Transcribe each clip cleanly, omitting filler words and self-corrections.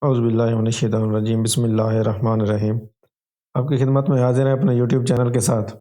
اعوذ باللہ من الشیطان الرجیم، بسم اللہ الرحمن الرحیم۔ آپ کی خدمت میں حاضر ہیں اپنے یوٹیوب چینل کے ساتھ۔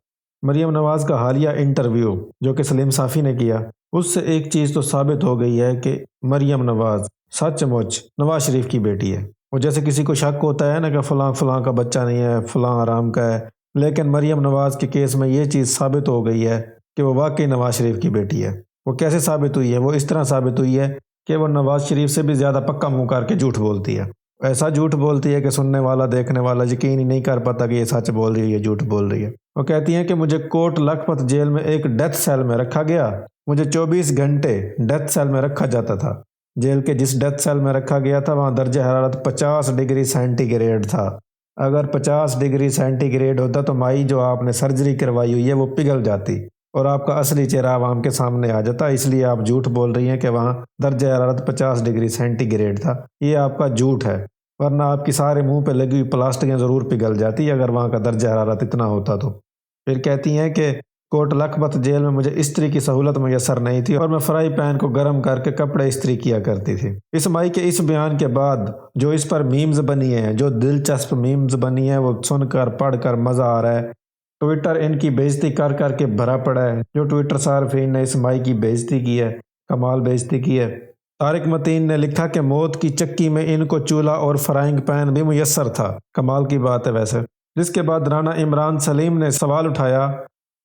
مریم نواز کا حالیہ انٹرویو جو کہ سلیم صافی نے کیا، اس سے ایک چیز تو ثابت ہو گئی ہے کہ مریم نواز سچ مچ نواز شریف کی بیٹی ہے۔ وہ جیسے کسی کو شک ہوتا ہے نا کہ فلاں فلاں کا بچہ نہیں ہے، فلاں آرام کا ہے، لیکن مریم نواز کے کیس میں یہ چیز ثابت ہو گئی ہے کہ وہ واقعی نواز شریف کی بیٹی ہے۔ وہ کیسے ثابت ہوئی ہے؟ وہ اس طرح ثابت ہوئی ہے کہ وہ نواز شریف سے بھی زیادہ پکا منہ کر کے جھوٹ بولتی ہے۔ ایسا جھوٹ بولتی ہے کہ سننے والا دیکھنے والا یقین ہی نہیں کر پاتا کہ یہ سچ بول رہی ہے، یہ جھوٹ بول رہی ہے۔ وہ کہتی ہیں کہ مجھے کوٹ لکھپت جیل میں ایک ڈیتھ سیل میں رکھا گیا، مجھے 24 گھنٹے ڈیتھ سیل میں رکھا جاتا تھا۔ جیل کے جس ڈیتھ سیل میں رکھا گیا تھا وہاں درجہ حرارت 50 ڈگری سینٹی گریڈ تھا۔ اگر 50 ڈگری سینٹی گریڈ ہوتا تو مائی جو آپ نے سرجری کروائی ہوئی ہے وہ پگھل جاتی اور آپ کا اصلی چہرہ عوام کے سامنے آ جاتا۔ اس لیے آپ جھوٹ بول رہی ہیں کہ وہاں درجہ حرارت 50 ڈگری سینٹی گریڈ تھا۔ یہ آپ کا جھوٹ ہے، ورنہ آپ کی سارے منہ پہ لگی ہوئی پلاسٹکیں ضرور پگھل جاتی اگر وہاں کا درجہ حرارت اتنا ہوتا تو۔ پھر کہتی ہیں کہ کوٹ لکھپت جیل میں مجھے استری کی سہولت میسر نہیں تھی اور میں فرائی پین کو گرم کر کے کپڑے استری کیا کرتی تھی۔ اس مائی کے اس بیان کے بعد جو اس پر میمز بنی ہیں، جو دلچسپ میمز بنی ہیں، وہ سن کر پڑھ کر مزہ آ رہا ہے۔ ٹویٹر ان کی بےعزتی کر کر کے بھرا پڑا ہے۔ جو ٹویٹر صارفین نے اس مائی کی بےعزتی کی ہے، کمال بےعزتی کی ہے۔ طارق متین نے لکھا کہ موت کی چکی میں ان کو چولہا اور فرائنگ پین بھی میسر تھا۔ کمال کی بات ہے ویسے۔ جس کے بعد رانا عمران سلیم نے سوال اٹھایا،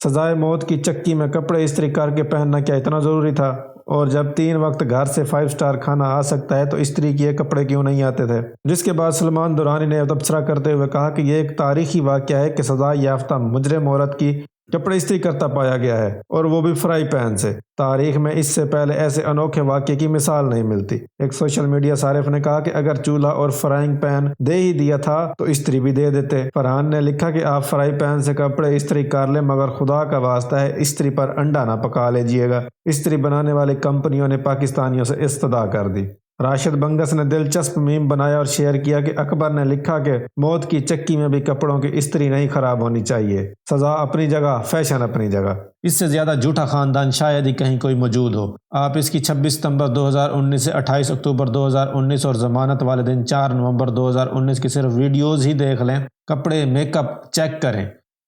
سزائے موت کی چکی میں کپڑے استری کر کے پہننا کیا اتنا ضروری تھا؟ اور جب 3 وقت گھر سے 5 سٹار کھانا آ سکتا ہے تو استری کیے کپڑے کیوں نہیں آتے تھے؟ جس کے بعد سلمان درانی نے تبصرہ کرتے ہوئے کہا کہ یہ ایک تاریخی واقعہ ہے کہ سزا یافتہ مجرم عورت کی کپڑے استری کرتا پایا گیا ہے، اور وہ بھی فرائی پین سے۔ تاریخ میں اس سے پہلے ایسے انوکھے واقعے کی مثال نہیں ملتی۔ ایک سوشل میڈیا صارف نے کہا کہ اگر چولہا اور فرائنگ پین دے ہی دیا تھا تو استری بھی دے دیتے۔ فرحان نے لکھا کہ آپ فرائی پین سے کپڑے استری کر لیں، مگر خدا کا واسطہ ہے استری پر انڈا نہ پکا لیجیے گا۔ استری بنانے والی کمپنیوں نے پاکستانیوں سے استدعا کر دی۔ راشد بنگس نے دلچسپ میم بنایا اور شیئر کیا کہ اکبر نے لکھا کہ موت کی چکی میں بھی کپڑوں کی استری نہیں خراب ہونی چاہیے۔ سزا اپنی جگہ، فیشن اپنی جگہ۔ اس سے زیادہ جھوٹا خاندان شاید ہی کہیں کوئی موجود ہو۔ آپ اس کی 26 ستمبر 2019 سے 28 اکتوبر 2019 اور ضمانت والے دن 4 نومبر 2019 کی صرف ویڈیوز ہی دیکھ لیں۔ کپڑے، میک اپ چیک کریں۔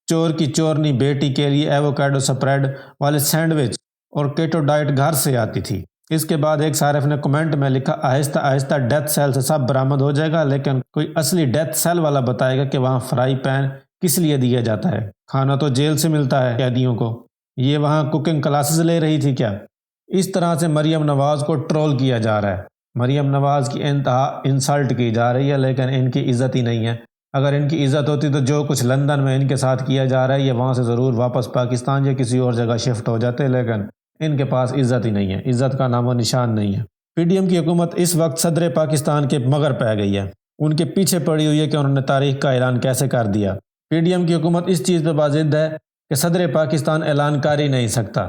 چور کی چورنی بیٹی کے لیے ایووکیڈو سپریڈ والے سینڈوچ اور کیٹو ڈائٹ گھر سے آتی تھی۔ اس کے بعد ایک صارف نے کمنٹ میں لکھا، آہستہ آہستہ ڈیتھ سیل سے سب برآمد ہو جائے گا، لیکن کوئی اصلی ڈیتھ سیل والا بتائے گا کہ وہاں فرائی پین کس لیے دیا جاتا ہے؟ کھانا تو جیل سے ملتا ہے قیدیوں کو، یہ وہاں کوکنگ کلاسز لے رہی تھی کیا؟ اس طرح سے مریم نواز کو ٹرول کیا جا رہا ہے۔ مریم نواز کی انتہا انسلٹ کی جا رہی ہے، لیکن ان کی عزت ہی نہیں ہے۔ اگر ان کی عزت ہوتی تو جو کچھ لندن میں ان کے ساتھ کیا جا رہا ہے یہ وہاں سے ضرور واپس پاکستان یا کسی اور جگہ شفٹ ہو جاتے، لیکن ان کے پاس عزت ہی نہیں ہے، عزت کا نام و نشان نہیں ہے۔ پی ڈی ایم کی حکومت اس وقت صدر پاکستان کے مگر پہ گئی ہے، ان کے پیچھے پڑی ہوئی ہے کہ انہوں نے تاریخ کا اعلان کیسے کر دیا۔ پی ڈی ایم کی حکومت اس چیز پہ بازد ہے کہ صدر پاکستان اعلان کر ہی نہیں سکتا،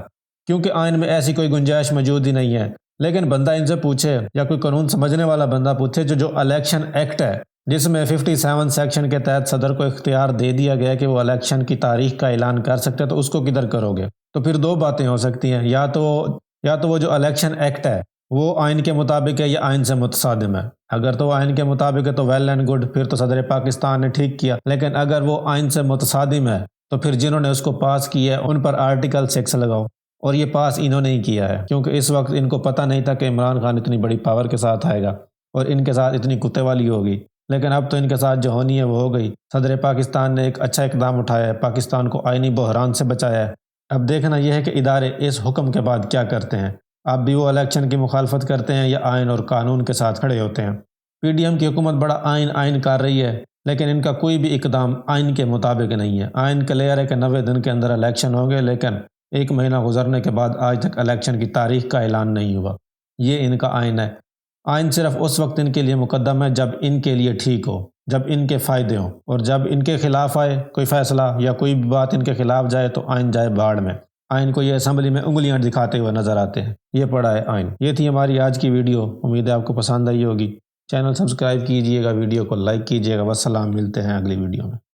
کیونکہ آئین میں ایسی کوئی گنجائش موجود ہی نہیں ہے۔ لیکن بندہ ان سے پوچھے، یا کوئی قانون سمجھنے والا بندہ پوچھے، جو الیکشن ایکٹ ہے جس میں 57 سیکشن کے تحت صدر کو اختیار دے دیا گیا کہ وہ الیکشن کی تاریخ کا اعلان کر سکتے ہیں، تو اس کو کدھر کرو گے؟ تو پھر 2 باتیں ہو سکتی ہیں، یا تو وہ جو الیکشن ایکٹ ہے وہ آئین کے مطابق ہے یا آئین سے متصادم ہے۔ اگر تو آئین کے مطابق ہے تو ویل اینڈ گڈ، پھر تو صدر پاکستان نے ٹھیک کیا، لیکن اگر وہ آئین سے متصادم ہے تو پھر جنہوں نے اس کو پاس کیا ہے ان پر آرٹیکل 6 لگاؤ، اور یہ پاس انہوں نے ہی کیا ہے، کیونکہ اس وقت ان کو پتہ نہیں تھا کہ عمران خان اتنی بڑی پاور کے ساتھ آئے گا اور ان کے ساتھ اتنی کتے والی ہوگی، لیکن اب تو ان کے ساتھ جو ہونی ہے وہ ہو گئی۔ صدر پاکستان نے ایک اچھا اقدام اٹھایا ہے، پاکستان کو آئینی بحران سے بچایا ہے۔ اب دیکھنا یہ ہے کہ ادارے اس حکم کے بعد کیا کرتے ہیں۔ اب بھی وہ الیکشن کی مخالفت کرتے ہیں یا آئین اور قانون کے ساتھ کھڑے ہوتے ہیں؟ پی ڈی ایم کی حکومت بڑا آئین کر رہی ہے، لیکن ان کا کوئی بھی اقدام آئین کے مطابق نہیں ہے۔ آئین کلیئر ہے کہ 90 دن کے اندر الیکشن ہوں گے، لیکن 1 مہینہ گزرنے کے بعد آج تک الیکشن کی تاریخ کا اعلان نہیں ہوا۔ یہ ان کا آئین ہے۔ آئین صرف اس وقت ان کے لیے مقدم ہے جب ان کے لیے ٹھیک ہو، جب ان کے فائدے ہوں، اور جب ان کے خلاف آئے کوئی فیصلہ یا کوئی بھی بات ان کے خلاف جائے تو آئین جائے باڑ میں۔ آئین کو یہ اسمبلی میں انگلیاں دکھاتے ہوئے نظر آتے ہیں۔ یہ پڑا ہے آئین۔ یہ تھی ہماری آج کی ویڈیو، امید ہے آپ کو پسند آئی ہوگی۔ چینل سبسکرائب کیجئے گا، ویڈیو کو لائک کیجئے گا۔ والسلام، ملتے ہیں اگلی ویڈیو میں۔